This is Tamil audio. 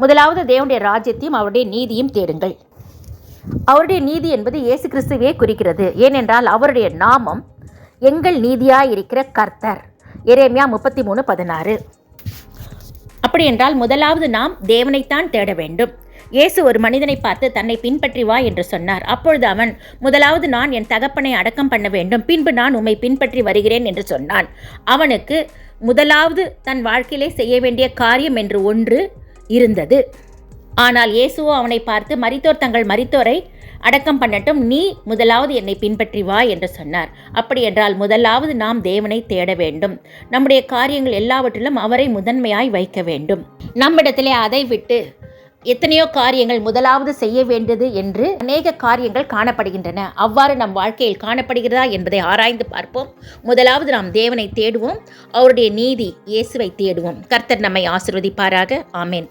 முதலாவது தேவனுடைய ராஜ்யத்தையும் அவருடைய நீதியும் தேடுங்கள். அவருடைய நீதி என்பது இயேசு கிறிஸ்துவே குறிக்கிறது. ஏனென்றால் அவருடைய நாமம் எங்கள் நீதியாய் இருக்கிற கர்த்தர். எரேமியா 33:16. அப்படி என்றால் முதலாவது நாம் தேவனைத்தான் தேட வேண்டும். இயேசு ஒரு மனிதனை பார்த்து தன்னை பின்பற்றி வா என்று சொன்னார். அப்பொழுது அவன், முதலாவது நான் என் தகப்பனை அடக்கம் பண்ண வேண்டும், பின்பு நான் உம்மை பின்பற்றி வருகிறேன் என்று சொன்னான். அவனுக்கு முதலாவது தன் வாழ்க்கையிலே செய்ய வேண்டிய காரியம் என்று ஒன்று இருந்தது. ஆனால் இயேசுவோ அவனை பார்த்து, மரித்தோர் தங்கள் மரித்தோரை அடக்கம் பண்ணட்டும், நீ முதலாவது என்னை பின்பற்றி வா என்று சொன்னார். அப்படி என்றால் முதலாவது நாம் தேவனை தேட வேண்டும். நம்முடைய காரியங்கள் எல்லாவற்றிலும் அவரை முதன்மையாய் வைக்க வேண்டும். நம்மிடத்திலே அதை விட்டு எத்தனையோ காரியங்கள் முதலாவது செய்ய வேண்டியது என்று அநேக காரியங்கள் காணப்படுகின்றன. அவ்வாறு நம் வாழ்க்கையில் காணப்படுகிறதா என்பதை ஆராய்ந்து பார்ப்போம். முதலாவது நாம் தேவனை தேடுவோம், அவருடைய நீதி இயேசுவை தேடுவோம். கர்த்தர் நம்மை ஆசீர்வதிப்பாராக. ஆமென்.